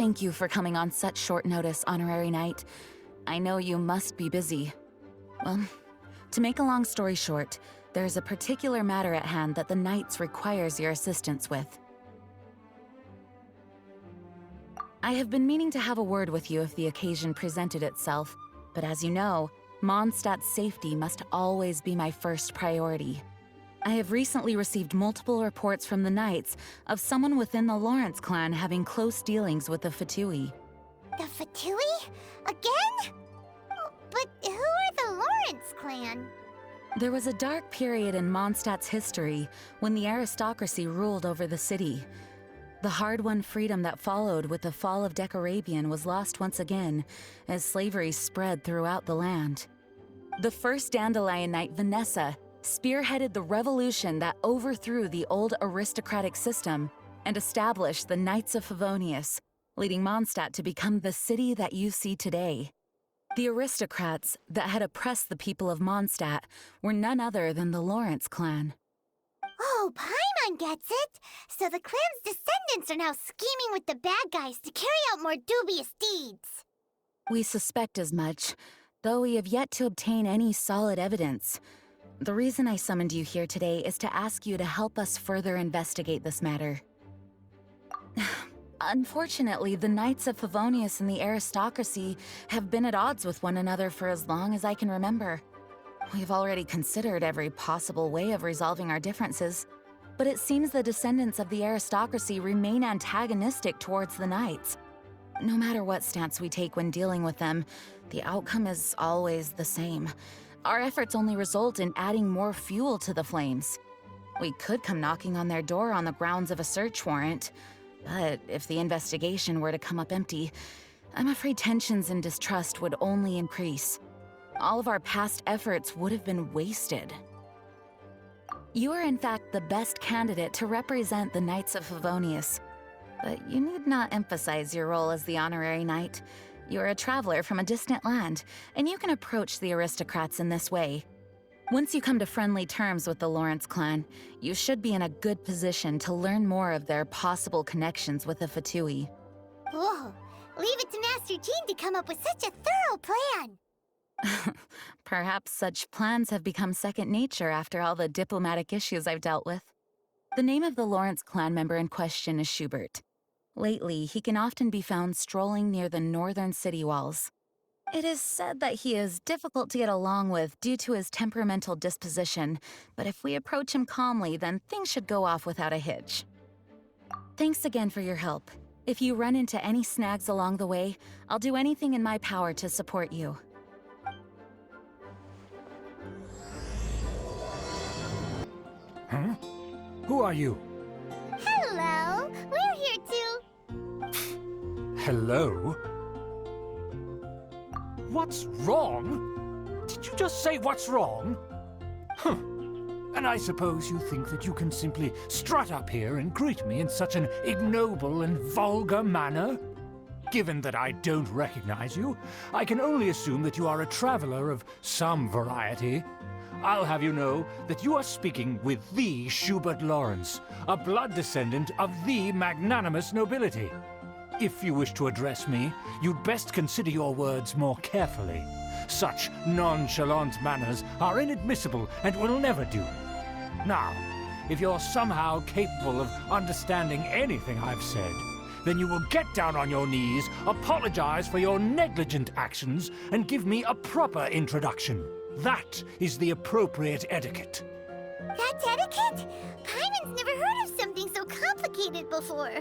Thank you for coming on such short notice, Honorary Knight. I know you must be busy. Well, to make a long story short, there's a particular matter at hand that the Knights requires your assistance with. I have been meaning to have a word with you if the occasion presented itself, but as you know, Mondstadt's safety must always be my first priority. I have recently received multiple reports from the Knights of someone within the Lawrence clan having close dealings with the Fatui. The Fatui? Again? Oh, but who are the Lawrence clan? There was a dark period in Mondstadt's history when the aristocracy ruled over the city. The hard-won freedom that followed with the fall of Decarabian was lost once again as slavery spread throughout the land. The first Dandelion Knight, Vanessa, spearheaded the revolution that overthrew the old aristocratic system and established the Knights of Favonius, leading Mondstadt to become the city that you see today. The aristocrats that had oppressed the people of Mondstadt were none other than the Lawrence clan. Oh, Paimon gets it! So the clan's descendants are now scheming with the bad guys to carry out more dubious deeds. We suspect as much, though we have yet to obtain any solid evidence. The reason I summoned you here today is to ask you to help us further investigate this matter. Unfortunately, the Knights of Favonius and the aristocracy have been at odds with one another for as long as I can remember. We've already considered every possible way of resolving our differences, but it seems the descendants of the aristocracy remain antagonistic towards the Knights. No matter what stance we take when dealing with them, the outcome is always the same. Our efforts only result in adding more fuel to the flames. We could come knocking on their door on the grounds of a search warrant, but if the investigation were to come up empty, I'm afraid tensions and distrust would only increase. All of our past efforts would have been wasted. You are in fact the best candidate to represent the Knights of Favonius, but you need not emphasize your role as the honorary knight. You are a traveler from a distant land, and you can approach the aristocrats in this way. Once you come to friendly terms with the Lawrence clan, you should be in a good position to learn more of their possible connections with the Fatui. Whoa, leave it to Master Jean to come up with such a thorough plan! Perhaps such plans have become second nature after all the diplomatic issues I've dealt with. The name of the Lawrence clan member in question is Schubert. Lately, he can often be found strolling near the northern city walls. It is said that he is difficult to get along with due to his temperamental disposition, but if we approach him calmly, then things should go off without a hitch. Thanks again for your help. If you run into any snags along the way, I'll do anything in my power to support you. Huh? Who are you? Hello! We're here too! Hello? What's wrong? Did you just say what's wrong? Huh. And I suppose you think that you can simply strut up here and greet me in such an ignoble and vulgar manner? Given that I don't recognize you, I can only assume that you are a traveler of some variety. I'll have you know that you are speaking with the Schubert Lawrence, a blood descendant of the magnanimous nobility. If you wish to address me, you'd best consider your words more carefully. Such nonchalant manners are inadmissible and will never do. Now, if you're somehow capable of understanding anything I've said, then you will get down on your knees, apologize for your negligent actions, and give me a proper introduction. That is the appropriate etiquette. That's etiquette? Paimon's never heard of something so complicated before.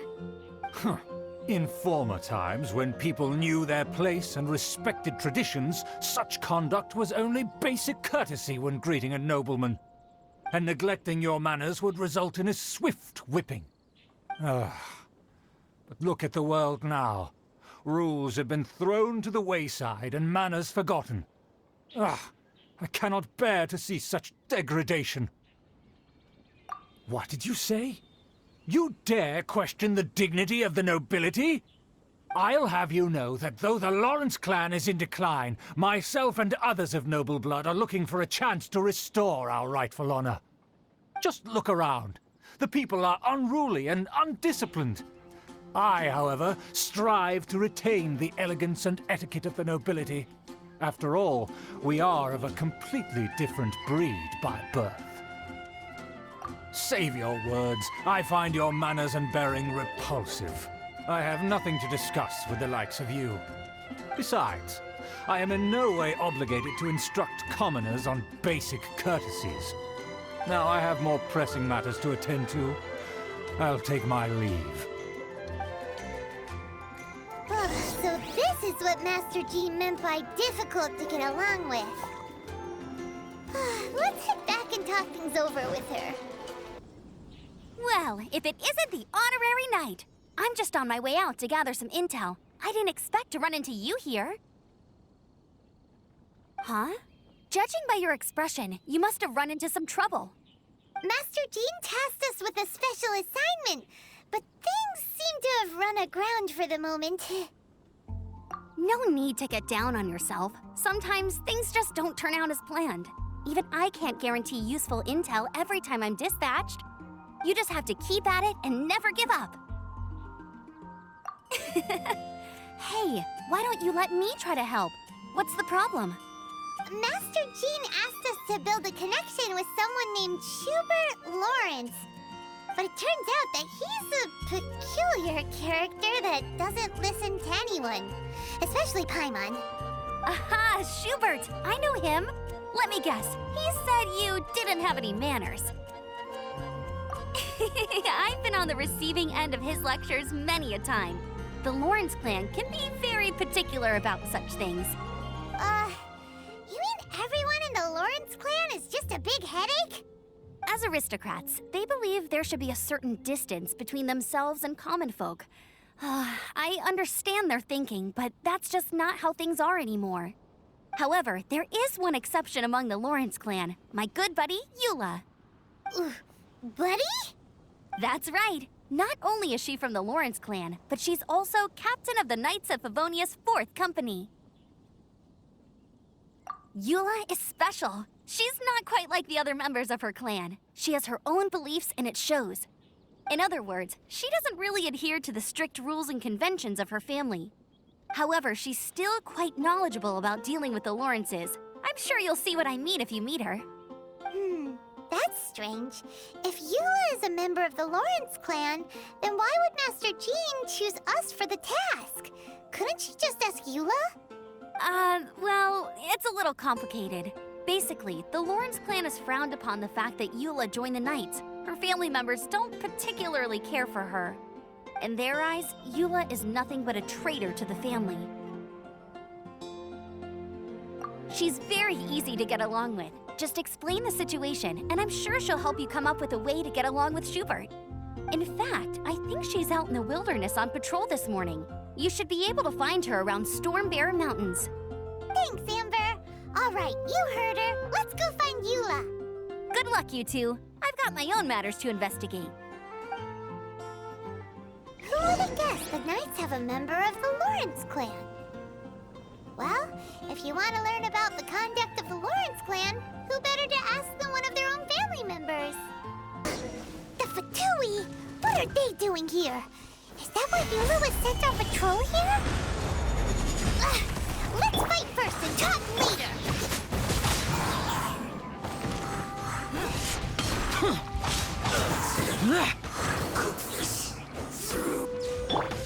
Huh. In former times, when people knew their place and respected traditions, such conduct was only basic courtesy when greeting a nobleman. And neglecting your manners would result in a swift whipping. But look at the world now. Rules have been thrown to the wayside and manners forgotten. I cannot bear to see such degradation. What did you say? You dare question the dignity of the nobility? I'll have you know that though the Lawrence clan is in decline, myself and others of noble blood are looking for a chance to restore our rightful honor. Just look around. The people are unruly and undisciplined. I, however, strive to retain the elegance and etiquette of the nobility. After all, we are of a completely different breed by birth. Save your words. I find your manners and bearing repulsive. I have nothing to discuss with the likes of you. Besides, I am in no way obligated to instruct commoners on basic courtesies. Now I have more pressing matters to attend to. I'll take my leave. So this is what Master Jean meant by difficult to get along with. Let's head back and talk things over with her. Well, if it isn't the honorary knight. I'm just on my way out to gather some intel. I didn't expect to run into you here. Huh? Judging by your expression, you must have run into some trouble. Master Jean tasked us with a special assignment, but things seem to have run aground for the moment. No need to get down on yourself. Sometimes things just don't turn out as planned. Even I can't guarantee useful intel every time I'm dispatched. You just have to keep at it and never give up. Hey, why don't you let me try to help? What's the problem? Master Jean asked us to build a connection with someone named Schubert Lawrence. But it turns out that he's a peculiar character that doesn't listen to anyone, especially Paimon. Aha, Schubert! I know him. Let me guess, he said you didn't have any manners. I've been on the receiving end of his lectures many a time. The Lawrence clan can be very particular about such things. You mean everyone in the Lawrence clan is just a big headache? As aristocrats, they believe there should be a certain distance between themselves and common folk. I understand their thinking, but that's just not how things are anymore. However, there is one exception among the Lawrence clan, my good buddy, Eula. Buddy? That's right. Not only is she from the Lawrence clan, but she's also captain of the Knights of Favonia's 4th company. Eula is special. She's not quite like the other members of her clan. She has her own beliefs and it shows. In other words, she doesn't really adhere to the strict rules and conventions of her family. However, she's still quite knowledgeable about dealing with the Lawrences. I'm sure you'll see what I mean if you meet her. That's strange. If Eula is a member of the Lawrence clan, then why would Master Jean choose us for the task? Couldn't she just ask Eula? Well, it's a little complicated. Basically, the Lawrence clan has frowned upon the fact that Eula joined the Knights. Her family members don't particularly care for her. In their eyes, Eula is nothing but a traitor to the family. She's very easy to get along with. Just explain the situation, and I'm sure she'll help you come up with a way to get along with Schubert. In fact, I think she's out in the wilderness on patrol this morning. You should be able to find her around Storm Bear Mountains. Thanks, Amber. All right, you heard her. Let's go find Eula. Good luck, you two. I've got my own matters to investigate. Who would have guessed the Knights have a member of the Lawrence clan? Well, if you want to learn about the conduct of the Lawrence clan, who better to ask than one of their own family members? The Fatui! What are they doing here? Is that why Eula was sent on patrol here? Let's fight first and talk later!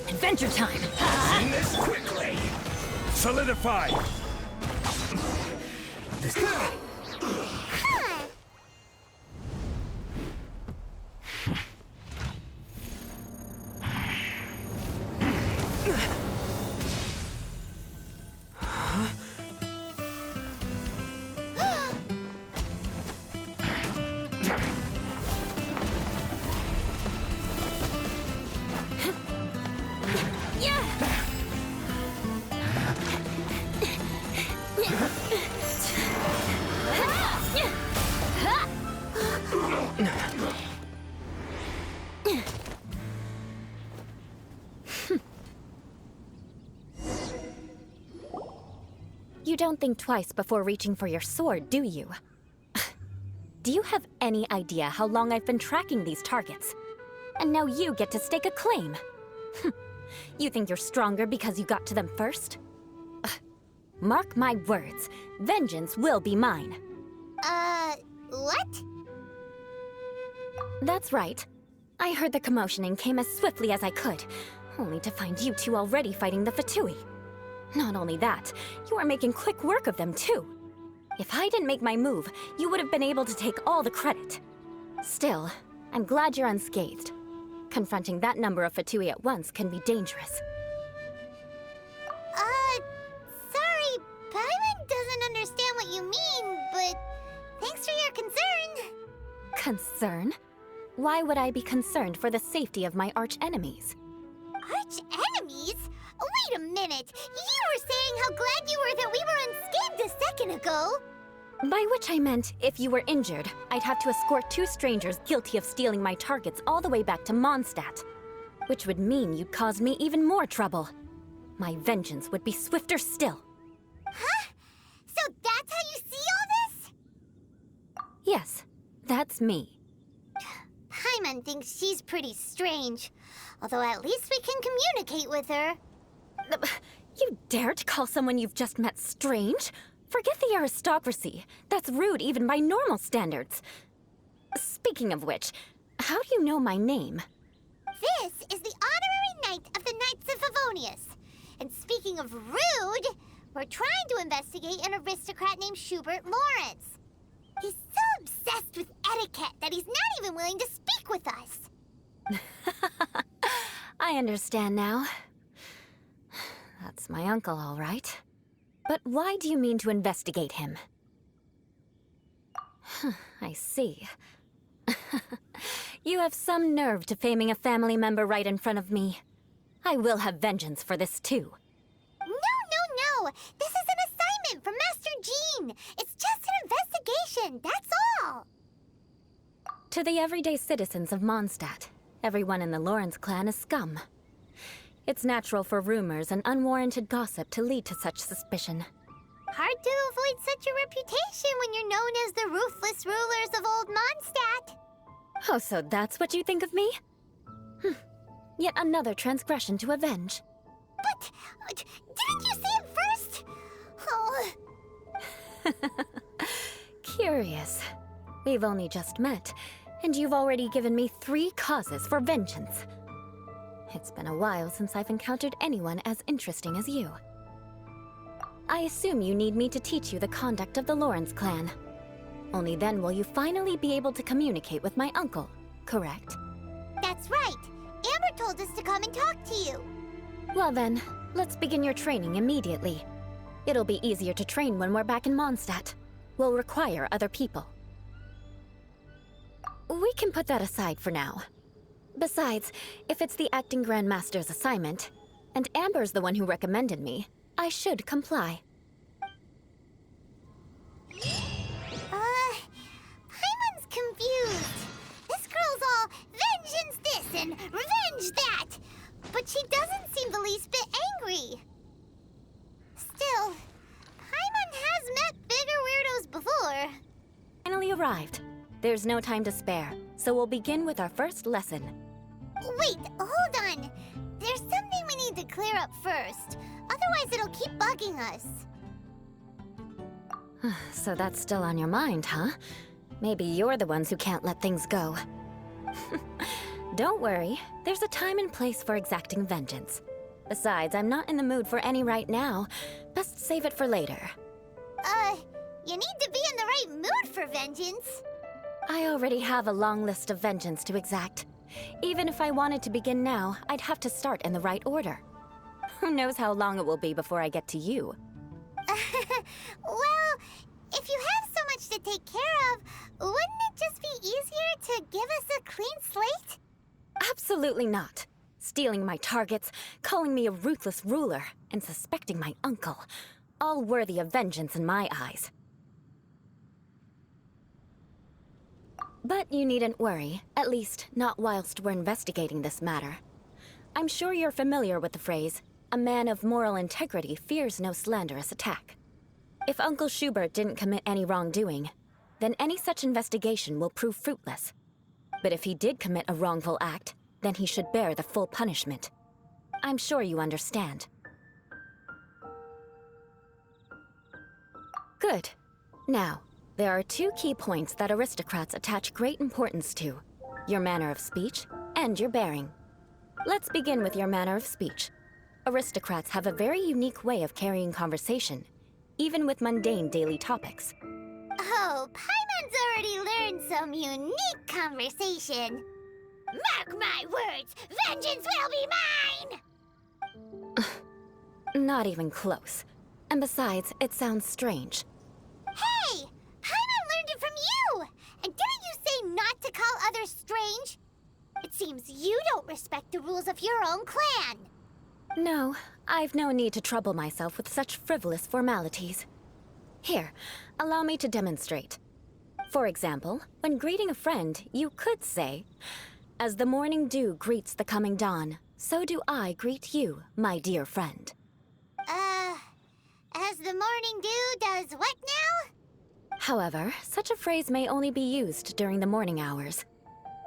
Adventure time! Sing this quickly! Solidify! You don't think twice before reaching for your sword, do you? Do you have any idea how long I've been tracking these targets? And now you get to stake a claim. You think you're stronger because you got to them first? Ugh. Mark my words, vengeance will be mine. What? That's right. I heard the commotion and came as swiftly as I could, only to find you two already fighting the Fatui. Not only that, you are making quick work of them too. If I didn't make my move, you would have been able to take all the credit. Still, I'm glad you're unscathed. Confronting that number of Fatui at once can be dangerous. Sorry, Paimon doesn't understand what you mean, but thanks for your concern. Concern? Why would I be concerned for the safety of my arch-enemies? Arch-enemies? Wait a minute! You were saying how glad you were that we were unscathed a second ago! By which I meant, if you were injured, I'd have to escort 2 strangers guilty of stealing my targets all the way back to Mondstadt. Which would mean you'd cause me even more trouble. My vengeance would be swifter still. Huh? So that's how you see all this? Yes, that's me. Paimon thinks she's pretty strange. Although at least we can communicate with her. You dare to call someone you've just met strange? Forget the aristocracy. That's rude even by normal standards. Speaking of which, how do you know my name? This is the honorary knight of the Knights of Favonius. And speaking of rude, we're trying to investigate an aristocrat named Schubert Lawrence. He's so obsessed with etiquette that he's not even willing to speak with us. I understand now. That's my uncle, all right. But why do you mean to investigate him? I see. You have some nerve to faming a family member right in front of me. I will have vengeance for this too. No. This is an assignment from Master Jean. It's just an investigation, that's all. To the everyday citizens of Mondstadt, everyone in the Lawrence clan is scum. It's natural for rumors and unwarranted gossip to lead to such suspicion. Hard to avoid such a reputation when you're known as the ruthless rulers of Old Mondstadt. Oh, so that's what you think of me? Yet another transgression to avenge. But didn't you see it first? Oh. Curious. We've only just met, and you've already given me 3 causes for vengeance. It's been a while since I've encountered anyone as interesting as you. I assume you need me to teach you the conduct of the Lawrence clan. Only then will you finally be able to communicate with my uncle, correct? That's right. Amber told us to come and talk to you. Well then, let's begin your training immediately. It'll be easier to train when we're back in Mondstadt. We'll require other people. We can put that aside for now. Besides, if it's the acting Grandmaster's assignment, and Amber's the one who recommended me, I should comply. Paimon's confused. This girl's all vengeance this and revenge that. But she doesn't seem the least bit angry. Still, Paimon has met bigger weirdos before. Finally arrived. There's no time to spare, so we'll begin with our first lesson. Wait, hold on. There's something we need to clear up first. Otherwise, it'll keep bugging us. So that's still on your mind, huh? Maybe you're the ones who can't let things go. Don't worry, there's a time and place for exacting vengeance. Besides, I'm not in the mood for any right now. Best save it for later. You need to be in the right mood for vengeance. I already have a long list of vengeance to exact. Even if I wanted to begin now, I'd have to start in the right order. Who knows how long it will be before I get to you? Well, if you have so much to take care of, wouldn't it just be easier to give us a clean slate? Absolutely not. Stealing my targets, calling me a ruthless ruler, and suspecting my uncle. All worthy of vengeance in my eyes. But you needn't worry, at least not whilst we're investigating this matter. I'm sure you're familiar with the phrase, a man of moral integrity fears no slanderous attack. If Uncle Schubert didn't commit any wrongdoing, then any such investigation will prove fruitless. But if he did commit a wrongful act, then he should bear the full punishment. I'm sure you understand. Good. Now, there are two key points that aristocrats attach great importance to: your manner of speech and your bearing. Let's begin with your manner of speech. Aristocrats have a very unique way of carrying conversation, even with mundane daily topics. Oh, Paimon's already learned some unique conversation. Mark my words, vengeance will be mine! Not even close. And besides, it sounds strange. Hey! Paimon learned it from you! And didn't you say not to call others strange? It seems you don't respect the rules of your own clan. No, I've no need to trouble myself with such frivolous formalities. Here, allow me to demonstrate. For example, when greeting a friend, you could say, "As the morning dew greets the coming dawn, so do I greet you, my dear friend." As the morning dew does what now? However, such a phrase may only be used during the morning hours.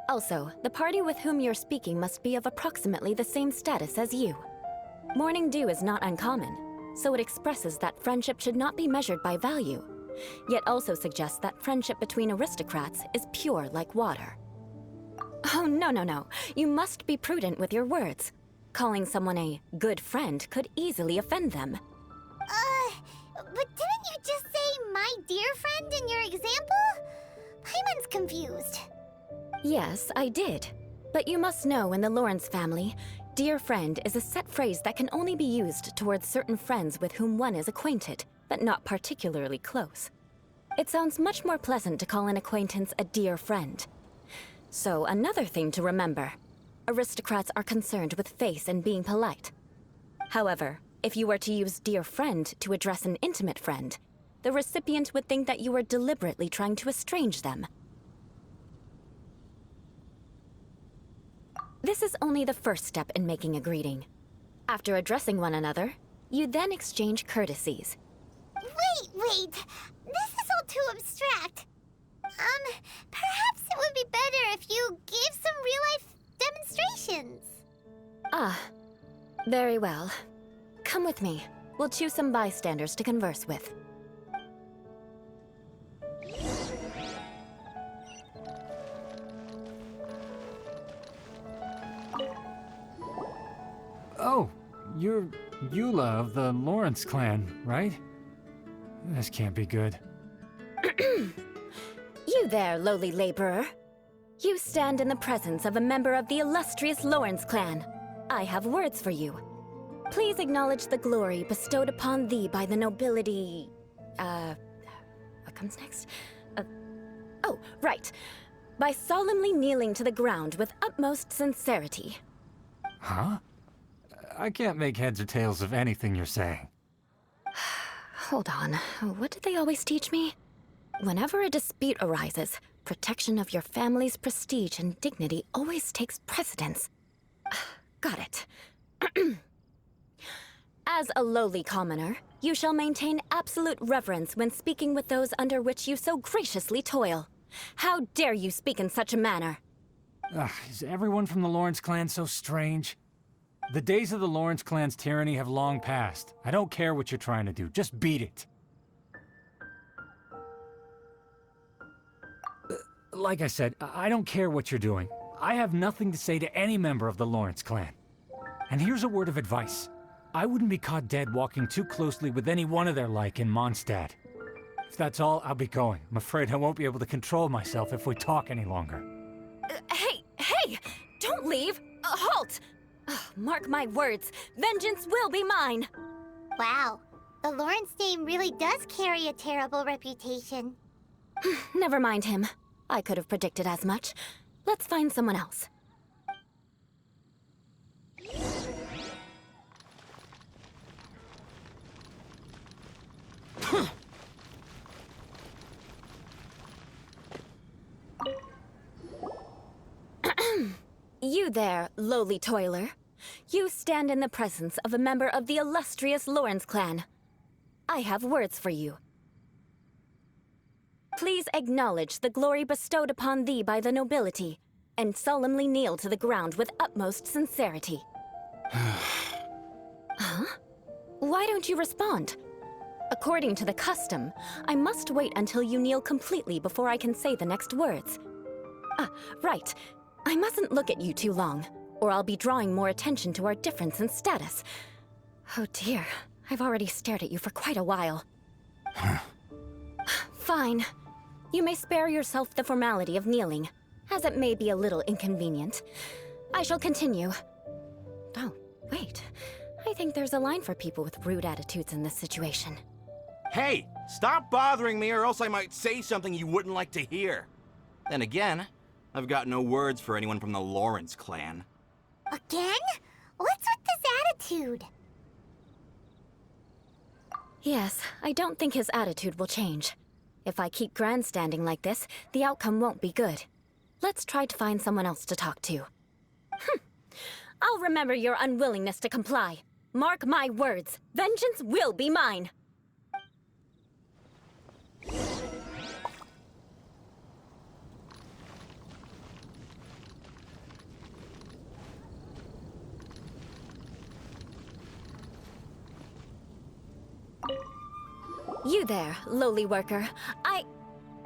Also, the party with whom you're speaking must be of approximately the same status as you. Morning dew is not uncommon, so it expresses that friendship should not be measured by value, yet also suggests that friendship between aristocrats is pure like water. Oh, no. You must be prudent with your words. Calling someone a good friend could easily offend them. But didn't you just say my dear friend in your example? Paimon's confused. Yes, I did. But you must know in the Lawrence family, dear friend is a set phrase that can only be used towards certain friends with whom one is acquainted, but not particularly close. It sounds much more pleasant to call an acquaintance a dear friend. So another thing to remember, aristocrats are concerned with face and being polite. However, if you were to use dear friend to address an intimate friend, the recipient would think that you were deliberately trying to estrange them. This is only the first step in making a greeting. After addressing one another, you then exchange courtesies. Wait! This is all too abstract. Perhaps it would be better if you gave some real-life demonstrations. Ah, very well. Come with me. We'll choose some bystanders to converse with. Oh, you're Eula of the Lawrence clan, right? This can't be good. You there, lowly laborer. You stand in the presence of a member of the illustrious Lawrence clan. I have words for you. Please acknowledge the glory bestowed upon thee by the nobility... what comes next? Oh, right. By solemnly kneeling to the ground with utmost sincerity. Huh? I can't make heads or tails of anything you're saying. Hold on. What did they always teach me? Whenever a dispute arises, protection of your family's prestige and dignity always takes precedence. Got it. As a lowly commoner, you shall maintain absolute reverence when speaking with those under which you so graciously toil. How dare you speak in such a manner? Is everyone from the Lawrence clan so strange? The days of the Lawrence clan's tyranny have long passed. I don't care what you're trying to do, just beat it. Like I said, I don't care what you're doing. I have nothing to say to any member of the Lawrence clan. And here's a word of advice. I wouldn't be caught dead walking too closely with any one of their like in Mondstadt. If that's all, I'll be going. I'm afraid I won't be able to control myself if we talk any longer. Hey! Don't leave! Halt! Mark my words, vengeance will be mine! Wow, the Lawrence name really does carry a terrible reputation. Never mind him. I could have predicted as much. Let's find someone else. You there, lowly toiler. You stand in the presence of a member of the illustrious Lawrence clan. I have words for you. Please acknowledge the glory bestowed upon thee by the nobility, and solemnly kneel to the ground with utmost sincerity. Huh? Why don't you respond? According to the custom, I must wait until you kneel completely before I can say the next words. Right. I mustn't look at you too long, or I'll be drawing more attention to our difference in status. Oh dear, I've already stared at you for quite a while. Fine. You may spare yourself the formality of kneeling, as it may be a little inconvenient. I shall continue. Oh, wait. I think there's a line for people with rude attitudes in this situation. Hey, stop bothering me or else I might say something you wouldn't like to hear. Then again, I've got no words for anyone from the Lawrence clan. Again? What's with this attitude? Yes, I don't think his attitude will change. If I keep grandstanding like this, the outcome won't be good. Let's try to find someone else to talk to. I'll remember your unwillingness to comply. Mark my words, vengeance will be mine! You there, lowly worker.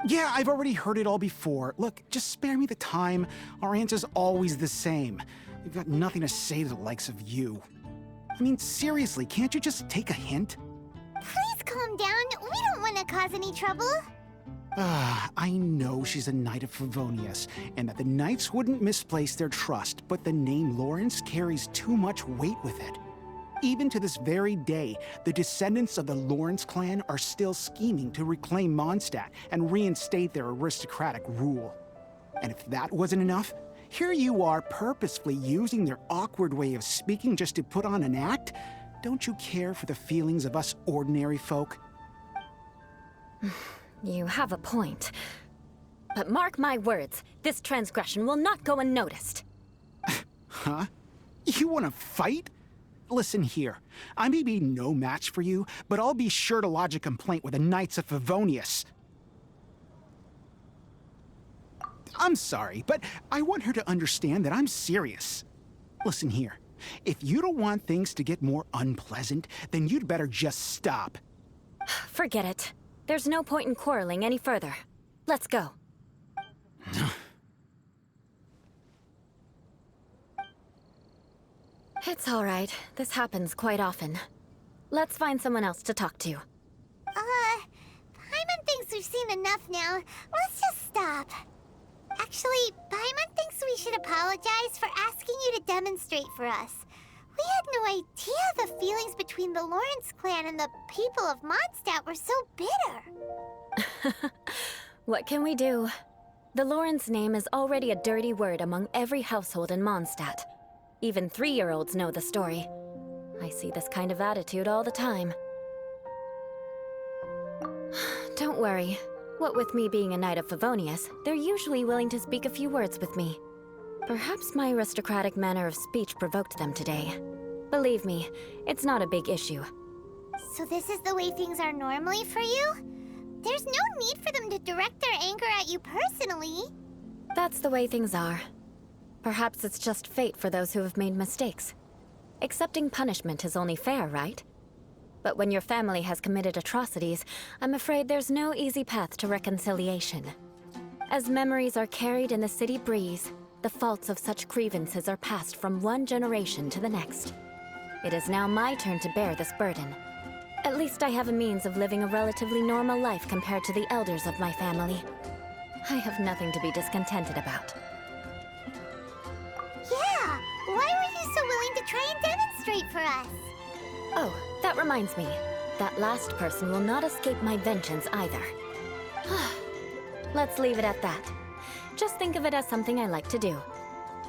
Yeah, I've already heard it all before. Look, just spare me the time. Our answer's always the same. We've got nothing to say to the likes of you. I mean, seriously, can't you just take a hint? Please calm down. We don't want to cause any trouble. I know she's a Knight of Favonius, and that the Knights wouldn't misplace their trust, but the name Lawrence carries too much weight with it. Even to this very day, the descendants of the Lawrence clan are still scheming to reclaim Mondstadt and reinstate their aristocratic rule. And if that wasn't enough, here you are purposefully using their awkward way of speaking just to put on an act? Don't you care for the feelings of us ordinary folk? You have a point. But mark my words, this transgression will not go unnoticed. Huh? You want to fight? Listen here, I may be no match for you, but I'll be sure to lodge a complaint with the Knights of Favonius. I'm sorry, but I want her to understand that I'm serious. Listen here, if you don't want things to get more unpleasant, then you'd better just stop. Forget it. There's no point in quarreling any further. Let's go. It's all right. This happens quite often. Let's find someone else to talk to. Paimon thinks we've seen enough now. Let's just stop. Actually, Paimon thinks we should apologize for asking you to demonstrate for us. We had no idea the feelings between the Lawrence clan and the people of Mondstadt were so bitter. What can we do? The Lawrence name is already a dirty word among every household in Mondstadt. Even 3-year-olds know the story. I see this kind of attitude all the time. Don't worry. What with me being a Knight of Favonius, they're usually willing to speak a few words with me. Perhaps my aristocratic manner of speech provoked them today. Believe me, it's not a big issue. So this is the way things are normally for you? There's no need for them to direct their anger at you personally. That's the way things are. Perhaps it's just fate for those who have made mistakes. Accepting punishment is only fair, right? But when your family has committed atrocities, I'm afraid there's no easy path to reconciliation. As memories are carried in the city breeze, the faults of such grievances are passed from one generation to the next. It is now my turn to bear this burden. At least I have a means of living a relatively normal life compared to the elders of my family. I have nothing to be discontented about. Yeah, why were you so willing to try and demonstrate for us? Oh, that reminds me. That last person will not escape my vengeance either. Let's leave it at that. Just think of it as something I like to do.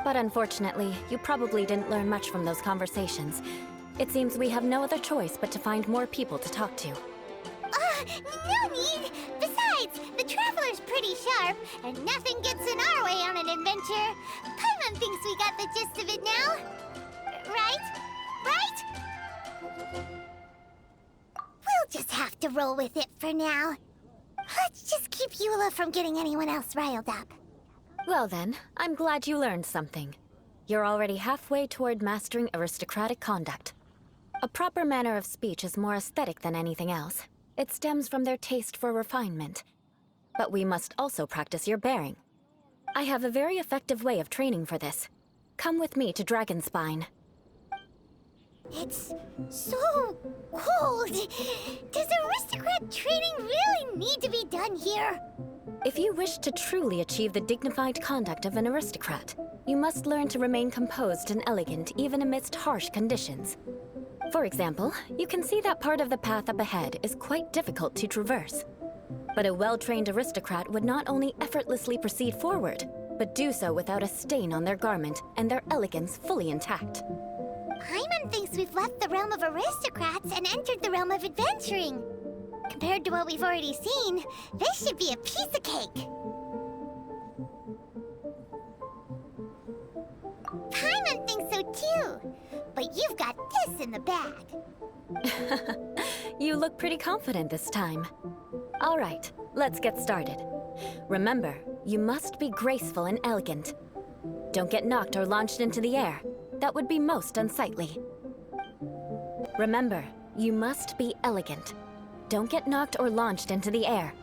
But unfortunately, you probably didn't learn much from those conversations. It seems we have no other choice but to find more people to talk to. No need! Besides, the Traveler's pretty sharp, and nothing gets in our way on an adventure. Paimon thinks we got the gist of it now. Right? Right? We'll just have to roll with it for now. Let's just keep Eula from getting anyone else riled up. Well then, I'm glad you learned something. you're already halfway toward mastering aristocratic conduct. A proper manner of speech is more aesthetic than anything else. It stems from their taste for refinement. But we must also practice your bearing. I have a very effective way of training for this. Come with me to Dragonspine. It's so cold. Does aristocrat training really need to be done here? If you wish to truly achieve the dignified conduct of an aristocrat, you must learn to remain composed and elegant even amidst harsh conditions. For example, you can see that part of the path up ahead is quite difficult to traverse. But a well-trained aristocrat would not only effortlessly proceed forward, but do so without a stain on their garment and their elegance fully intact. Paimon thinks we've left the realm of aristocrats and entered the realm of adventuring. Compared to what we've already seen, this should be a piece of cake. Paimon thinks so too, but you've got this in the bag. You look pretty confident this time. All right, let's get started. Remember, you must be graceful and elegant. Don't get knocked or launched into the air. That would be most unsightly. Remember, you must be elegant. Don't get knocked or launched into the air.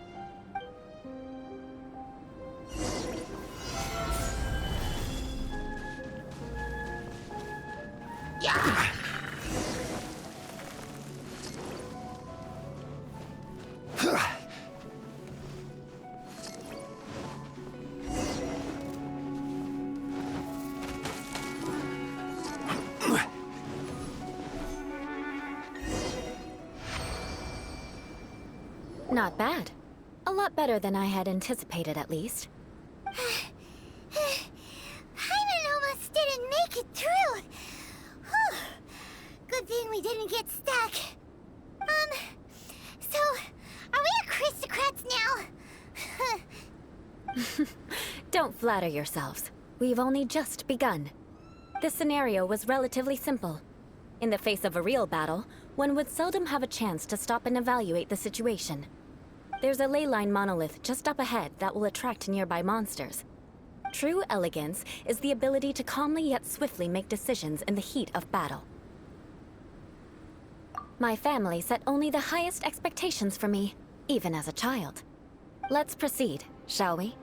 Not bad. A lot better than I had anticipated, at least. Paimon almost didn't make it through. Whew. Good thing we didn't get stuck. So, are we aristocrats now? Don't flatter yourselves. We've only just begun. This scenario was relatively simple. In the face of a real battle, one would seldom have a chance to stop and evaluate the situation. There's a ley line monolith just up ahead that will attract nearby monsters. True elegance is the ability to calmly yet swiftly make decisions in the heat of battle. My family set only the highest expectations for me, even as a child. Let's proceed, shall we?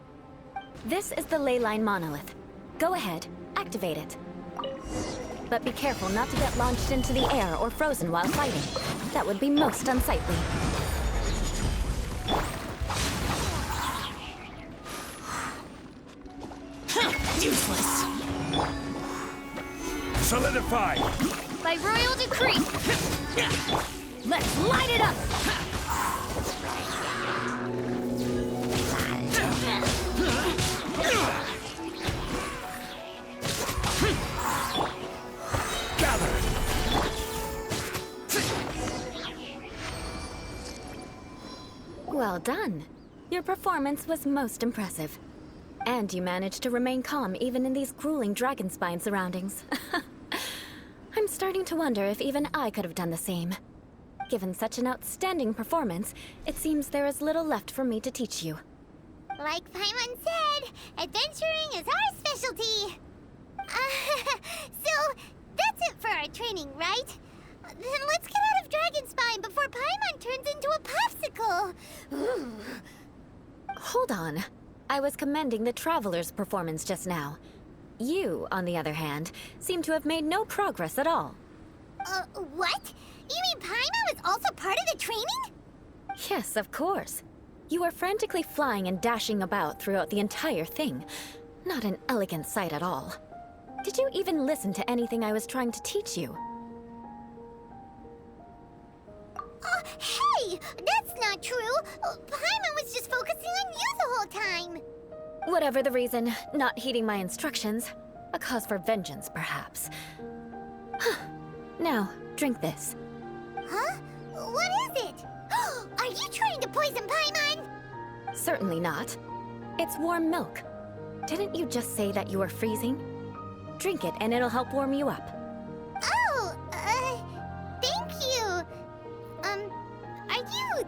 This is the ley line monolith. Go ahead, activate it. But be careful not to get launched into the air or frozen while fighting. That would be most unsightly. Useless. Solidify! By royal decree. Let's light it up! Gather! Well done. Your performance was most impressive. And you managed to remain calm even in these grueling dragonspine surroundings. I'm starting to wonder if even I could have done the same. Given such an outstanding performance, it seems there is little left for me to teach you. Like Paimon said, adventuring is our specialty. So, that's it for our training, right? Then let's get out of Dragonspine before Paimon turns into a popsicle. Ooh. Hold on. I was commending the Traveler's performance just now. You, on the other hand, seem to have made no progress at all. What? You mean Paimon was also part of the training? Yes, of course. You were frantically flying and dashing about throughout the entire thing. Not an elegant sight at all. Did you even listen to anything I was trying to teach you? Hey! That's not true! Paimon was just focusing on you the whole time! Whatever the reason, not heeding my instructions. A cause for vengeance, perhaps. Now, drink this. Huh? What is it? Are you trying to poison Paimon? Certainly not. It's warm milk. Didn't you just say that you were freezing? Drink it and it'll help warm you up. Oh, thank you. Are you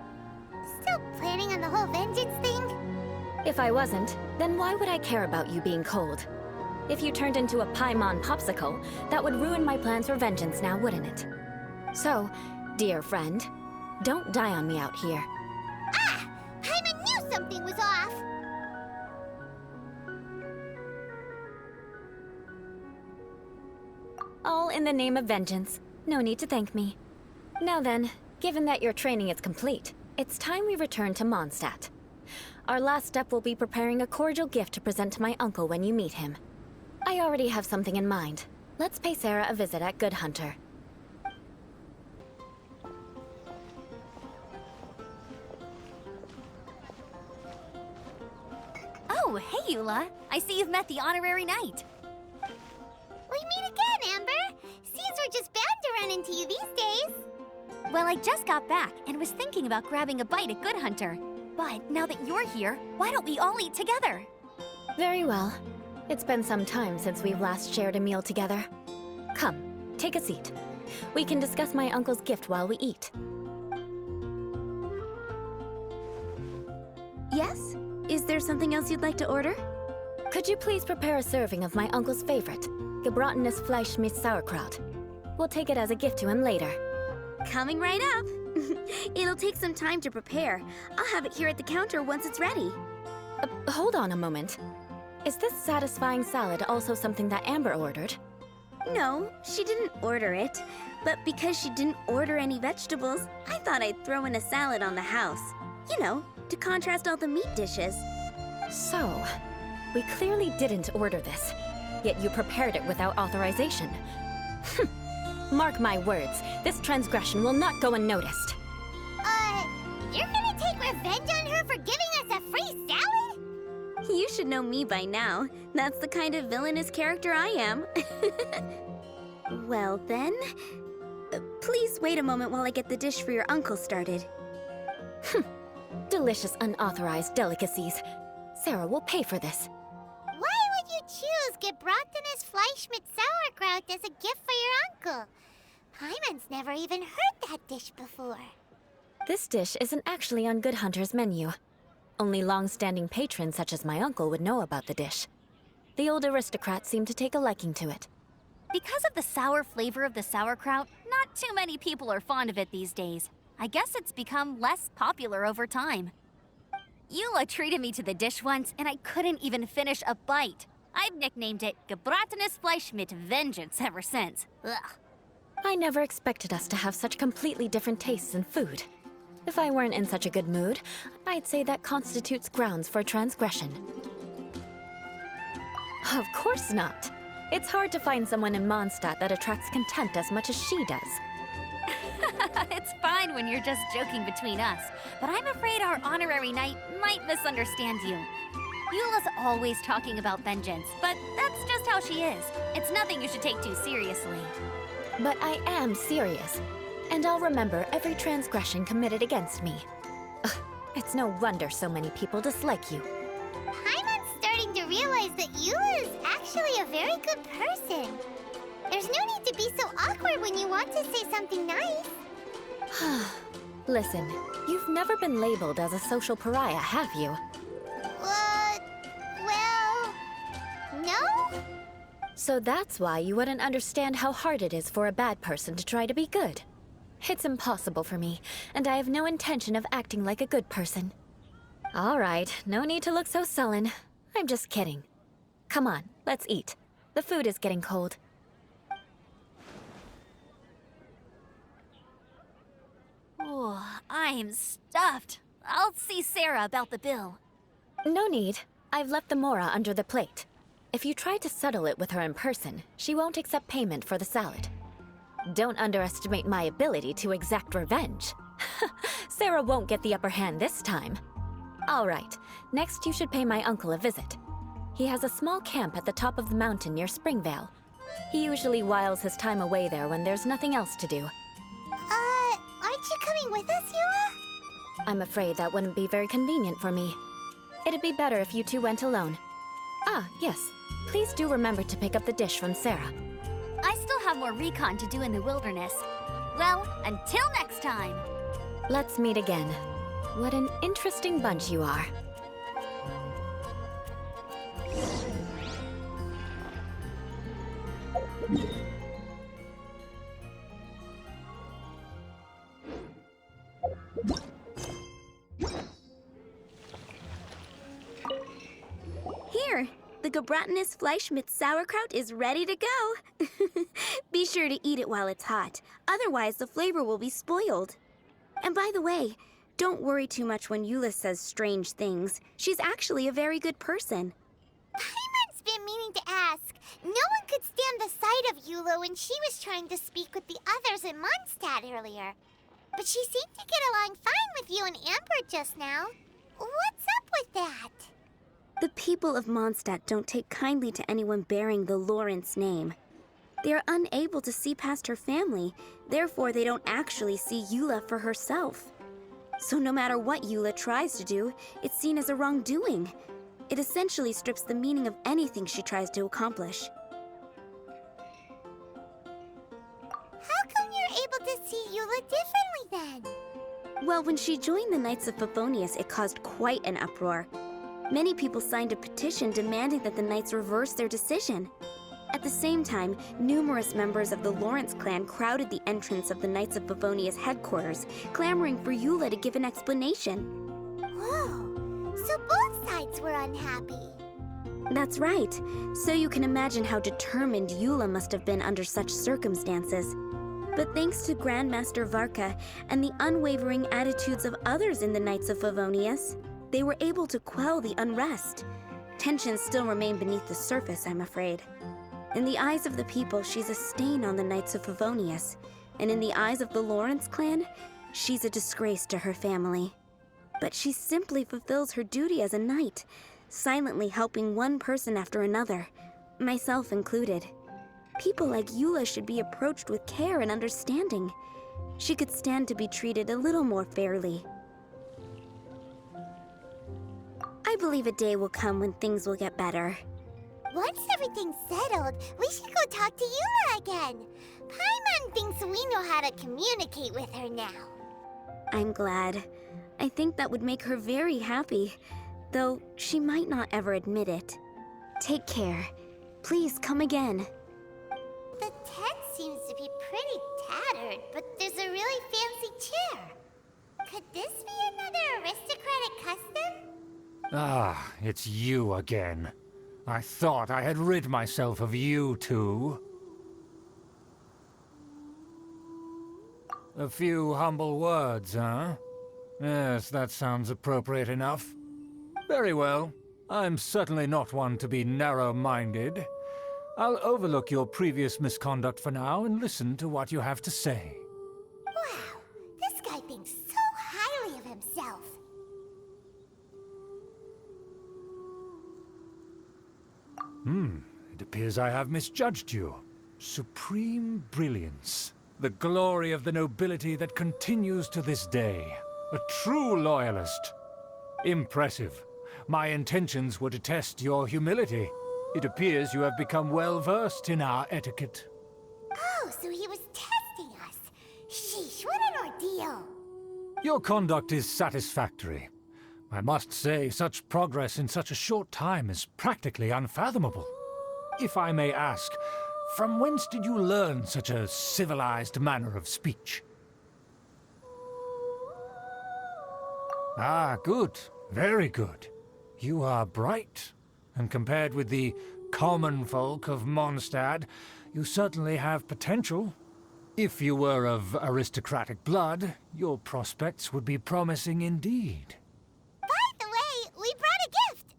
still planning on the whole vengeance thing? If I wasn't, then why would I care about you being cold? If you turned into a Paimon popsicle, that would ruin my plans for vengeance now, wouldn't it? So, dear friend, don't die on me out here. Ah! Paimon knew something was off! All in the name of vengeance. No need to thank me. Now then, given that your training is complete, it's time we return to Mondstadt. Our last step will be preparing a cordial gift to present to my uncle when you meet him. I already have something in mind. Let's pay Sarah a visit at Good Hunter. Oh, hey, Eula. I see you've met the honorary knight. We meet again, Amber! Seems we're just bound to run into you these days. Well, I just got back and was thinking about grabbing a bite at Good Hunter. But now that you're here, why don't we all eat together? Very well. It's been some time since we've last shared a meal together. Come, take a seat. We can discuss my uncle's gift while we eat. Yes? Is there something else you'd like to order? Could you please prepare a serving of my uncle's favorite, gebratenes Fleisch mit Sauerkraut? We'll take it as a gift to him later. Coming right up. It'll take some time to prepare. I'll have it here at the counter once it's ready. Hold on a moment. Is this satisfying salad also something that Amber ordered? No, she didn't order it. But because she didn't order any vegetables, I thought I'd throw in a salad on the house. You know, to contrast all the meat dishes. So, we clearly didn't order this, yet you prepared it without authorization. Mark my words, this transgression will not go unnoticed. You're gonna take revenge on her for giving us a free salad? You should know me by now. That's the kind of villainous character I am. Well then, please wait a moment while I get the dish for your uncle started. Delicious unauthorized delicacies. Sarah will pay for this. Why would you choose gebratenes Fleisch mit Sauerkraut as a gift for your uncle? Paimon's never even heard that dish before. This dish isn't actually on Good Hunter's menu. Only long-standing patrons such as my uncle would know about the dish. The old aristocrat seemed to take a liking to it. Because of the sour flavor of the sauerkraut, not too many people are fond of it these days. I guess it's become less popular over time. Eula treated me to the dish once, and I couldn't even finish a bite. I've nicknamed it gebratenes Fleisch mit Vengeance ever since. Ugh. I never expected us to have such completely different tastes in food. If I weren't in such a good mood, I'd say that constitutes grounds for transgression. Of course not. It's hard to find someone in Mondstadt that attracts contempt as much as she does. It's fine when you're just joking between us, but I'm afraid our honorary knight might misunderstand you. Eula's always talking about vengeance, but that's just how she is. It's nothing you should take too seriously. But I am serious, and I'll remember every transgression committed against me. Ugh, it's no wonder so many people dislike you. Paimon's starting to realize that Eula is actually a very good person. There's no need to be so awkward when you want to say something nice. Listen, you've never been labeled as a social pariah, have you? Well, no? So that's why you wouldn't understand how hard it is for a bad person to try to be good. It's impossible for me, and I have no intention of acting like a good person. All right, no need to look so sullen. I'm just kidding. Come on, let's eat. The food is getting cold. Oh, I'm stuffed. I'll see Sarah about the bill. No need. I've left the mora under the plate. If you try to settle it with her in person, she won't accept payment for the salad. Don't underestimate my ability to exact revenge. Sarah won't get the upper hand this time. All right, next you should pay my uncle a visit. He has a small camp at the top of the mountain near Springvale. He usually whiles his time away there when there's nothing else to do. Aren't you coming with us, Eula? I'm afraid that wouldn't be very convenient for me. It'd be better if you two went alone. Ah, yes. Please do remember to pick up the dish from Sarah. I still have more recon to do in the wilderness. Well, until next time. Let's meet again. What an interesting bunch you are. Here, the Gebratenes Fleischmitz sauerkraut is ready to go. Be sure to eat it while it's hot, otherwise the flavor will be spoiled. And by the way, don't worry too much when Eula says strange things. She's actually a very good person. Paimon's been meaning to ask. No one could stand the sight of Eula when she was trying to speak with the others in Mondstadt earlier. But she seemed to get along fine with you and Amber just now. What's up with that? The people of Mondstadt don't take kindly to anyone bearing the Lawrence name. They are unable to see past her family, therefore they don't actually see Eula for herself. So no matter what Eula tries to do, it's seen as a wrongdoing. It essentially strips the meaning of anything she tries to accomplish. How come you're able to see Eula differently then? Well, when she joined the Knights of Favonius, it caused quite an uproar. Many people signed a petition demanding that the Knights reverse their decision. At the same time, numerous members of the Lawrence clan crowded the entrance of the Knights of Favonius headquarters, clamoring for Eula to give an explanation. Whoa, so both sides were unhappy. That's right. So you can imagine how determined Eula must have been under such circumstances. But thanks to Grandmaster Varka and the unwavering attitudes of others in the Knights of Favonius, they were able to quell the unrest. Tensions still remain beneath the surface, I'm afraid. In the eyes of the people, she's a stain on the Knights of Favonius. And in the eyes of the Lawrence clan, she's a disgrace to her family. But she simply fulfills her duty as a knight, silently helping one person after another, myself included. People like Eula should be approached with care and understanding. She could stand to be treated a little more fairly. I believe a day will come when things will get better. Once everything's settled, we should go talk to Eula again. Paimon thinks we know how to communicate with her now. I'm glad. I think that would make her very happy, though she might not ever admit it. Take care. Please come again. The tent seems to be pretty tattered, but there's a really fancy chair. Could this be another aristocratic custom? Ah, it's you again. I thought I had rid myself of you two. A few humble words, huh? Yes, that sounds appropriate enough. Very well. I'm certainly not one to be narrow-minded. I'll overlook your previous misconduct for now and listen to what you have to say. Wow, this guy thinks so highly of himself. It appears I have misjudged you. Supreme brilliance. The glory of the nobility that continues to this day. A true loyalist. Impressive. My intentions were to test your humility. It appears you have become well-versed in our etiquette. Oh, so he was testing us. Sheesh, what an ordeal. Your conduct is satisfactory. I must say, such progress in such a short time is practically unfathomable. If I may ask, from whence did you learn such a civilized manner of speech? Ah, good. Very good. You are bright, and compared with the common folk of Mondstadt, you certainly have potential. If you were of aristocratic blood, your prospects would be promising indeed. By the way, we brought a gift.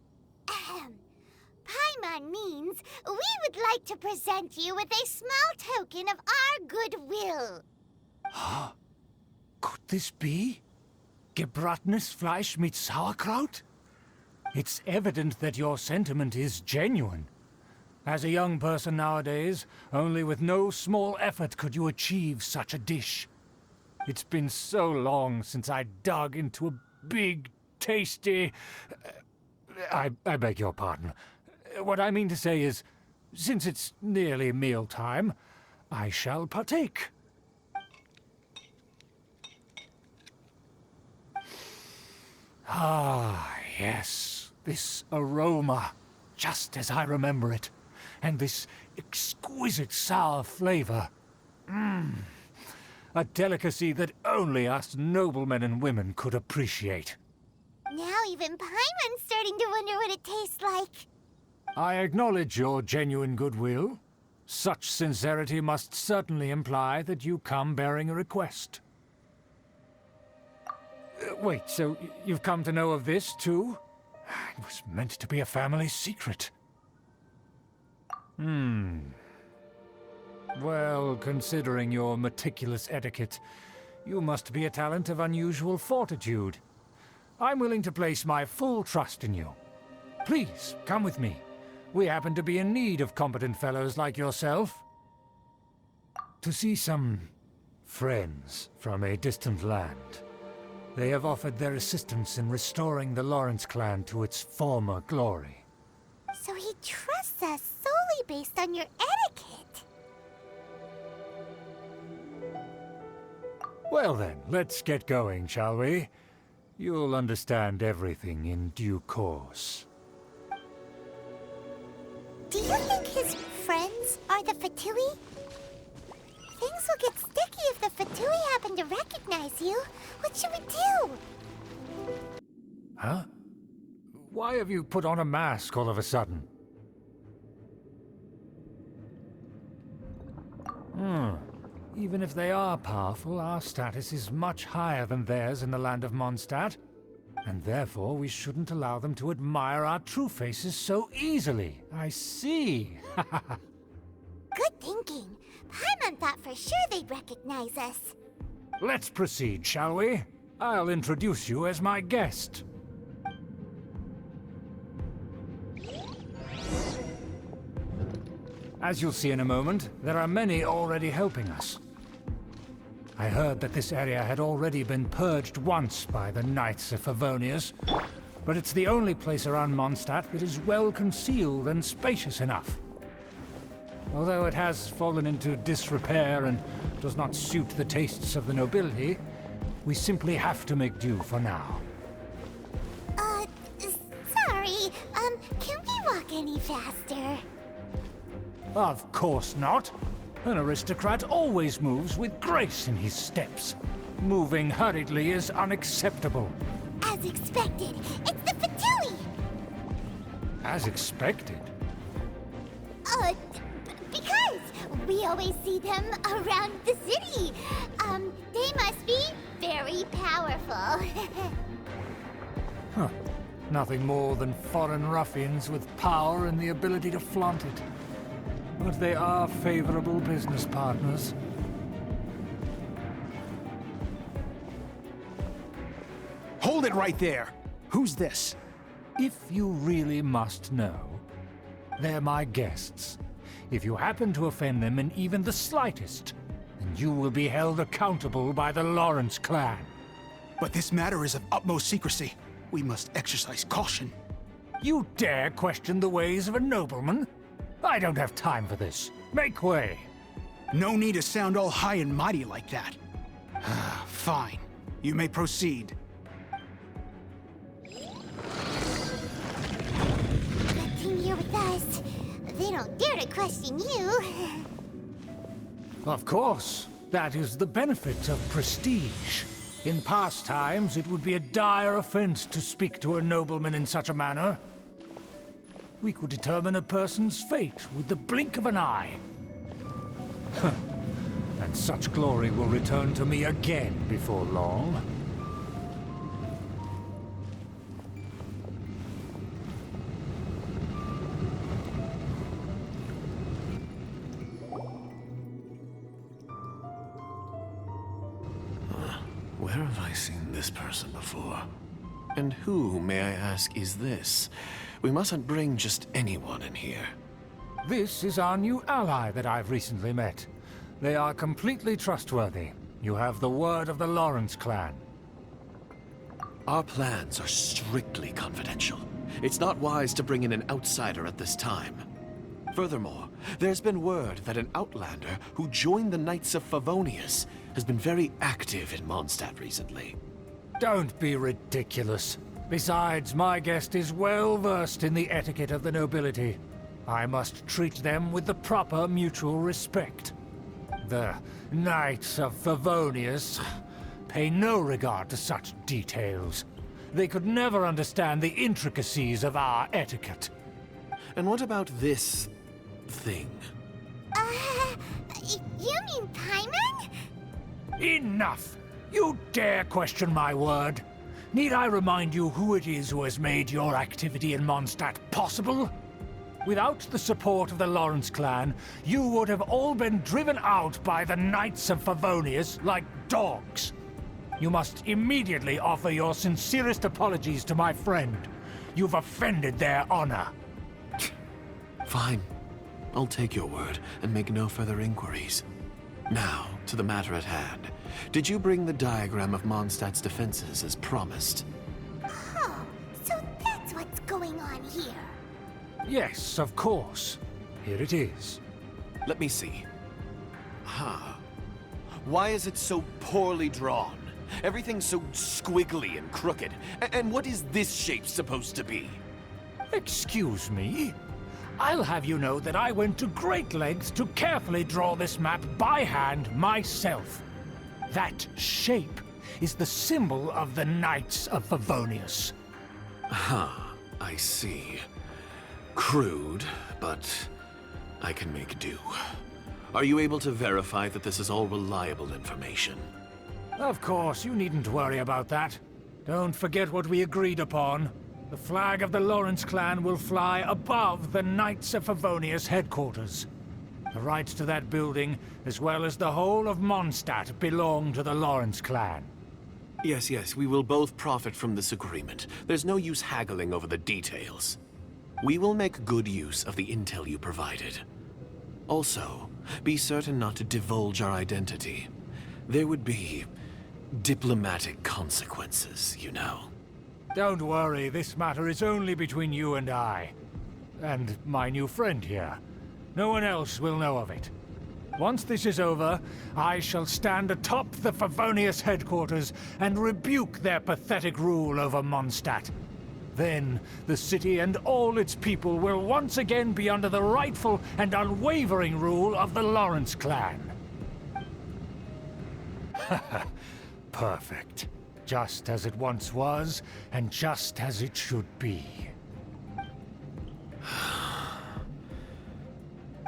Paimon means we would like to present you with a small token of our goodwill. Could this be Gebratenes Fleisch mit Sauerkraut? It's evident that your sentiment is genuine. As a young person nowadays, only with no small effort could you achieve such a dish. It's been so long since I dug into a big, tasty... I beg your pardon. What I mean to say is, since it's nearly mealtime, I shall partake. Ah, yes, this aroma, just as I remember it. and this exquisite sour flavor. A delicacy that only us noblemen and women could appreciate. Now even Paimon's starting to wonder what it tastes like. I acknowledge your genuine goodwill. Such sincerity must certainly imply that you come bearing a request. Wait, so you've come to know of this, too? It was meant to be a family secret. Well, considering your meticulous etiquette, you must be a talent of unusual fortitude. I'm willing to place my full trust in you. Please, come with me. We happen to be in need of competent fellows like yourself. To see some friends from a distant land. They have offered their assistance in restoring the Lawrence clan to its former glory. So he trusts us solely based on your etiquette. Well then, let's get going, shall we? You'll understand everything in due course. Do you think his friends are the Fatui? Things will get sticky if the Fatui happen to recognize you. What should we do? Huh? Why have you put on a mask all of a sudden? Even if they are powerful, our status is much higher than theirs in the land of Mondstadt. And therefore, we shouldn't allow them to admire our true faces so easily. I see. Good thinking. Paimon thought for sure they'd recognize us. Let's proceed, shall we? I'll introduce you as my guest. As you'll see in a moment, there are many already helping us. I heard that this area had already been purged once by the Knights of Favonius, but it's the only place around Mondstadt that is well concealed and spacious enough. Although it has fallen into disrepair and does not suit the tastes of the nobility, we simply have to make do for now. Sorry, can we walk any faster? Of course not. An aristocrat always moves with grace in his steps. Moving hurriedly is unacceptable. As expected, it's the Fatui! As expected? Because we always see them around the city. They must be very powerful. Huh. Nothing more than foreign ruffians with power and the ability to flaunt it. But they are favorable business partners. Hold it right there! Who's this? If you really must know, they're my guests. If you happen to offend them in even the slightest, then you will be held accountable by the Lawrence clan. But this matter is of utmost secrecy. We must exercise caution. You dare question the ways of a nobleman? I don't have time for this. Make way. No need to sound all high and mighty like that. Fine. You may proceed. Nothing here with us. They don't dare to question you. Of course. That is the benefit of prestige. In past times, it would be a dire offense to speak to a nobleman in such a manner. We could determine a person's fate with the blink of an eye. And such glory will return to me again before long. Where have I seen this person before? And who, may I ask, is this? We mustn't bring just anyone in here. This is our new ally that I've recently met. They are completely trustworthy. You have the word of the Lawrence clan. Our plans are strictly confidential. It's not wise to bring in an outsider at this time. Furthermore, there's been word that an outlander who joined the Knights of Favonius has been very active in Mondstadt recently. Don't be ridiculous. Besides, my guest is well versed in the etiquette of the nobility. I must treat them with the proper mutual respect. The Knights of Favonius pay no regard to such details. They could never understand the intricacies of our etiquette. And what about this thing? You mean Paimon? Enough! You dare question my word? Need I remind you who it is who has made your activity in Mondstadt possible? Without the support of the Lawrence clan, you would have all been driven out by the Knights of Favonius like dogs. You must immediately offer your sincerest apologies to my friend. You've offended their honor. Fine. I'll take your word and make no further inquiries. Now, to the matter at hand. Did you bring the diagram of Mondstadt's defenses as promised? Oh, so that's what's going on here. Yes, of course. Here it is. Let me see. Why is it so poorly drawn? Everything's so squiggly and crooked. And what is this shape supposed to be? Excuse me? I'll have you know that I went to great lengths to carefully draw this map by hand myself. That shape is the symbol of the Knights of Favonius. I see. Crude, but I can make do. Are you able to verify that this is all reliable information? Of course, you needn't worry about that. Don't forget what we agreed upon. The flag of the Lawrence clan will fly above the Knights of Favonius headquarters. The rights to that building, as well as the whole of Mondstadt, belong to the Lawrence clan. Yes, we will both profit from this agreement. There's no use haggling over the details. We will make good use of the intel you provided. Also, be certain not to divulge our identity. There would be diplomatic consequences, you know. Don't worry, this matter is only between you and I. And my new friend here. No one else will know of it. Once this is over, I shall stand atop the Favonius headquarters and rebuke their pathetic rule over Mondstadt. Then, the city and all its people will once again be under the rightful and unwavering rule of the Lawrence clan. Perfect. Just as it once was, and just as it should be.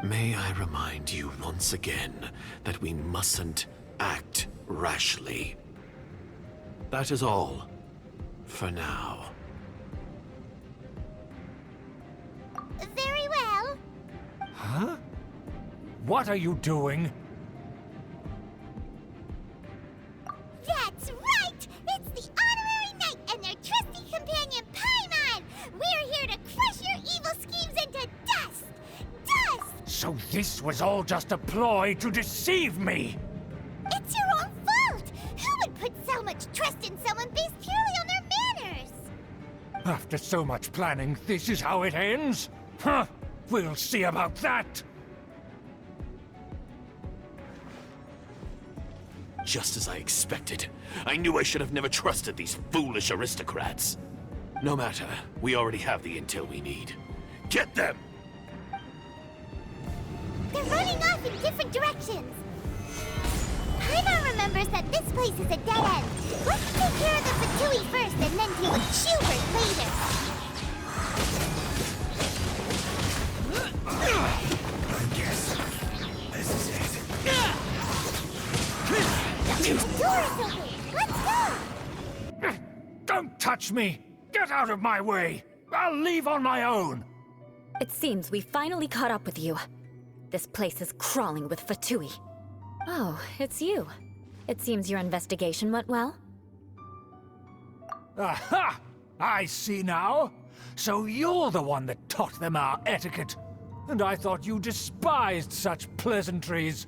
May I remind you once again that we mustn't act rashly. That is all, for now. Very well. Huh? What are you doing? That's right! It's the Honorary Knight and their trusty companion, Paimon! We're here to crush your evil schemes into dust! Dust! So this was all just a ploy to deceive me! It's your own fault! Who would put so much trust in someone based purely on their manners? After so much planning, this is how it ends? Huh! We'll see about that! Just as I expected. I knew I should have never trusted these foolish aristocrats. No matter, we already have the intel we need. Get them! They're running off in different directions. Paimon remembers that this place is a dead end. Let's take care of the Fatui first and then deal with Schubert later. I guess this is it. The door is open. Let's go. Don't touch me! Get out of my way! I'll leave on my own! It seems we finally caught up with you. This place is crawling with Fatui. Oh, it's you. It seems your investigation went well. Aha! I see now. So you're the one that taught them our etiquette. And I thought you despised such pleasantries.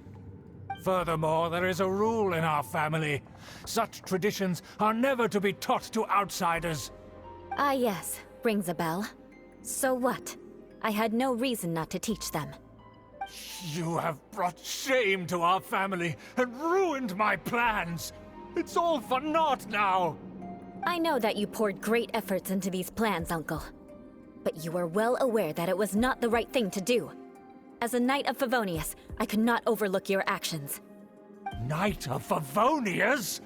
Furthermore, there is a rule in our family. Such traditions are never to be taught to outsiders. Ah, yes. Rings a bell. So what? I had no reason not to teach them. You have brought shame to our family and ruined my plans. It's all for naught now. I know that you poured great efforts into these plans, Uncle. But you are well aware that it was not the right thing to do. As a Knight of Favonius, I could not overlook your actions. Knight of Favonius?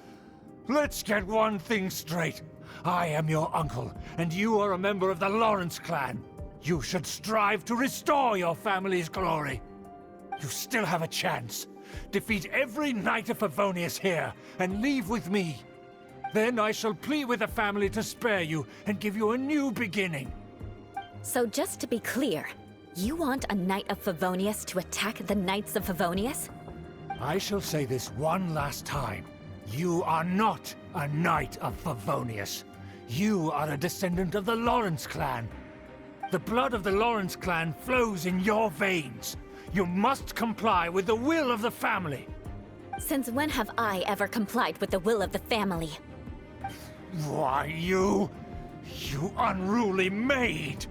Let's get one thing straight. I am your uncle, and you are a member of the Lawrence clan. You should strive to restore your family's glory. You still have a chance. Defeat every Knight of Favonius here, and leave with me. Then I shall plead with the family to spare you, and give you a new beginning. So just to be clear, you want a Knight of Favonius to attack the Knights of Favonius? I shall say this one last time. You are not a Knight of Favonius. You are a descendant of the Lawrence clan. The blood of the Lawrence clan flows in your veins. You must comply with the will of the family. Since when have I ever complied with the will of the family? Why, you unruly maid!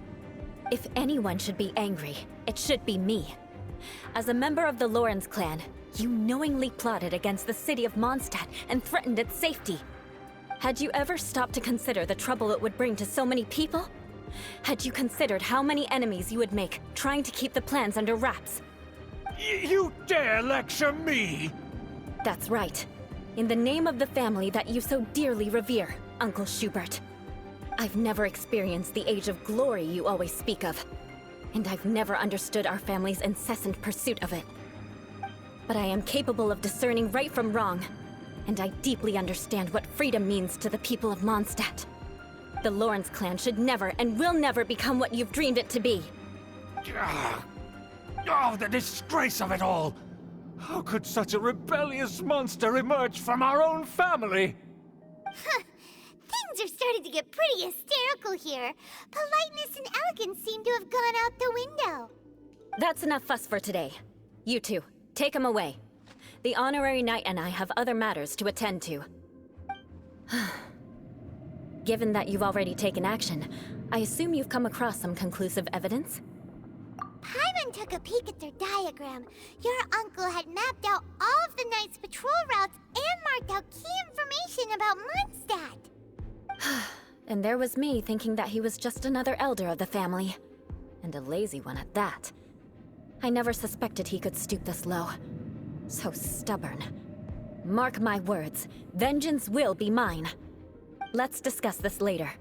If anyone should be angry, it should be me. As a member of the Lawrence clan, you knowingly plotted against the city of Mondstadt and threatened its safety. Had you ever stopped to consider the trouble it would bring to so many people? Had you considered how many enemies you would make trying to keep the plans under wraps? You dare lecture me? That's right. In the name of the family that you so dearly revere, Uncle Schubert. I've never experienced the age of glory you always speak of. And I've never understood our family's incessant pursuit of it. But I am capable of discerning right from wrong, and I deeply understand what freedom means to the people of Mondstadt. The Lawrence clan should never and will never become what you've dreamed it to be. Oh, the disgrace of it all! How could such a rebellious monster emerge from our own family? Things are starting to get pretty hysterical here. Politeness and elegance seem to have gone out the window. That's enough fuss for today. You two, take him away. The honorary knight and I have other matters to attend to. Given that you've already taken action, I assume you've come across some conclusive evidence? Paimon took a peek at their diagram. Your uncle had mapped out all of the Knight's patrol routes and marked out key information about Mondstadt. And there was me thinking that he was just another elder of the family. And a lazy one at that. I never suspected he could stoop this low. So stubborn. Mark my words, vengeance will be mine. Let's discuss this later.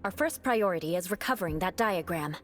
Our first priority is recovering that diagram.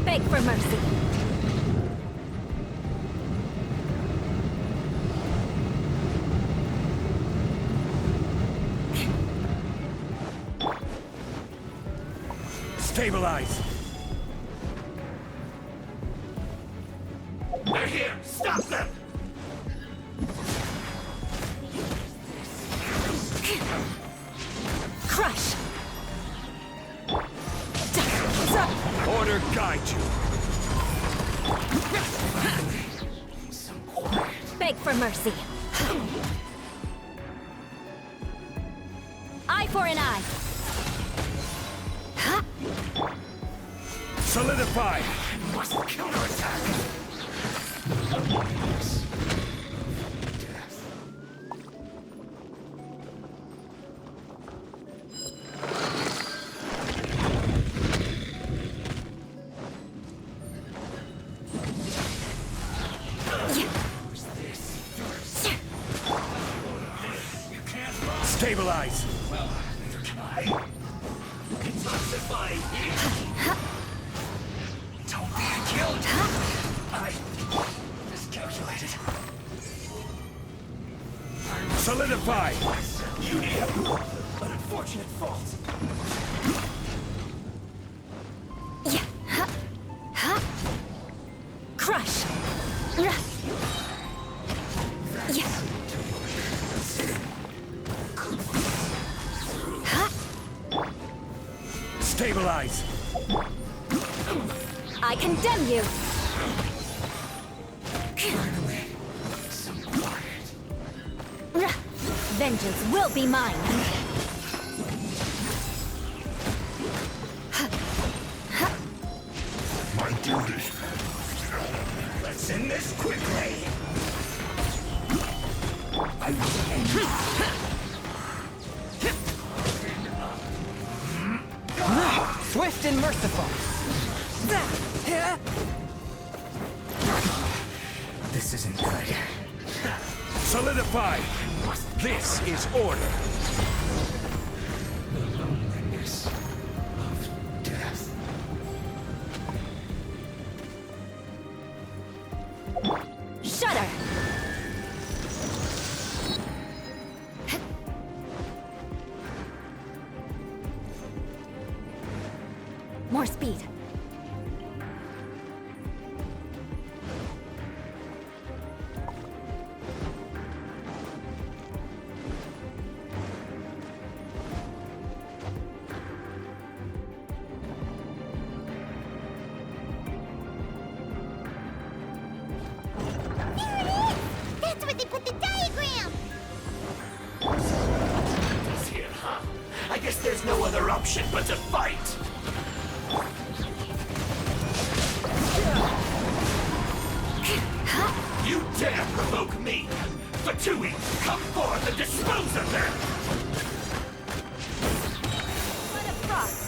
Beg for mercy. Stabilize! They're here! Stop them! Crush! Order guide you! Beg for mercy. Eye for an eye. Solidify! Must counterattack! Stabilize! Well, neither can I. Detoxify! Don't be killed! I miscalculated. Solidify! You need help, but unfortunately unfortunate fault. Yeah. Ha. Ha. Crush. Yeah. Ha. Stabilize. I condemn you. Finally, some quiet. Vengeance will be mine. My duty. Let's end this quickly. I will end Swift and merciful. This isn't good. Solidify. This is order. The loneliness of death. Shudder. More speed. There it is! That's where they put the diagram! It's here, huh? I guess there's no other option but to fight. You dare provoke me! Fatui, come forth and dispose of them! Blood of frost.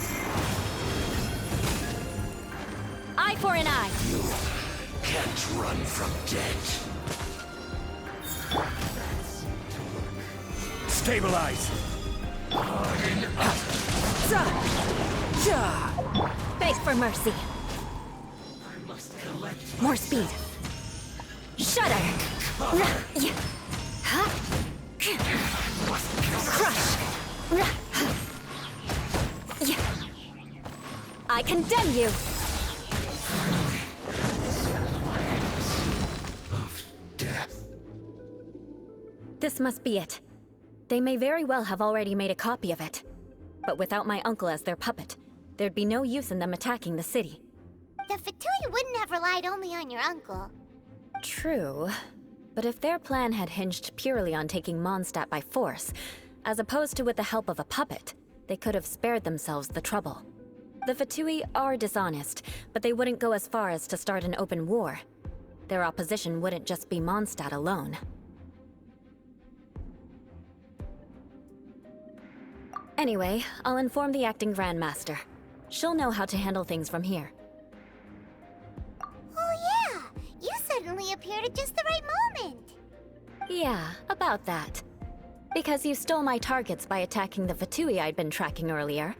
Eye for an eye. You can't run from death. Stabilize. Beg for mercy. I must collect More speed. Shudder. Yeah. Ha. Crush. Yeah. I condemn you. of death. This must be it. They may very well have already made a copy of it. But without my uncle as their puppet, there'd be no use in them attacking the city. The Fatui wouldn't have relied only on your uncle. True. But if their plan had hinged purely on taking Mondstadt by force, as opposed to with the help of a puppet, they could have spared themselves the trouble. The Fatui are dishonest, but they wouldn't go as far as to start an open war. Their opposition wouldn't just be Mondstadt alone. Anyway, I'll inform the acting Grandmaster. She'll know how to handle things from here. Oh yeah! You suddenly appeared at just the right moment! Yeah, about that. Because you stole my targets by attacking the Fatui I'd been tracking earlier,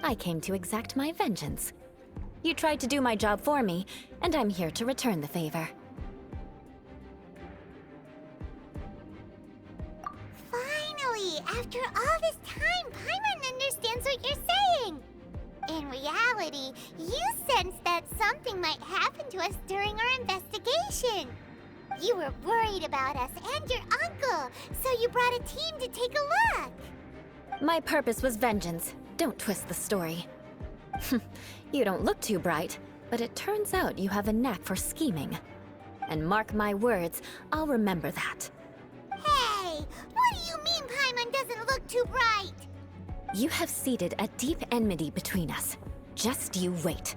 I came to exact my vengeance. You tried to do my job for me, and I'm here to return the favor. Finally! After all this time, Paimon understands what you're saying! In reality, you sensed that something might happen to us during our investigation. You were worried about us and your uncle, so you brought a team to take a look. My purpose was vengeance. Don't twist the story. You don't look too bright, but it turns out you have a knack for scheming. And mark my words, I'll remember that. Hey, what do you mean Paimon doesn't look too bright? You have seeded a deep enmity between us. Just you wait.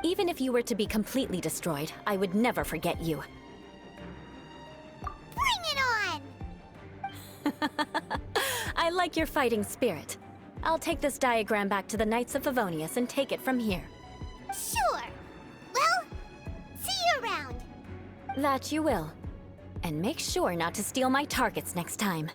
Even if you were to be completely destroyed, I would never forget you. Bring it on! I like your fighting spirit. I'll take this diagram back to the Knights of Favonius and take it from here. Sure. Well, see you around. That you will. And make sure not to steal my targets next time.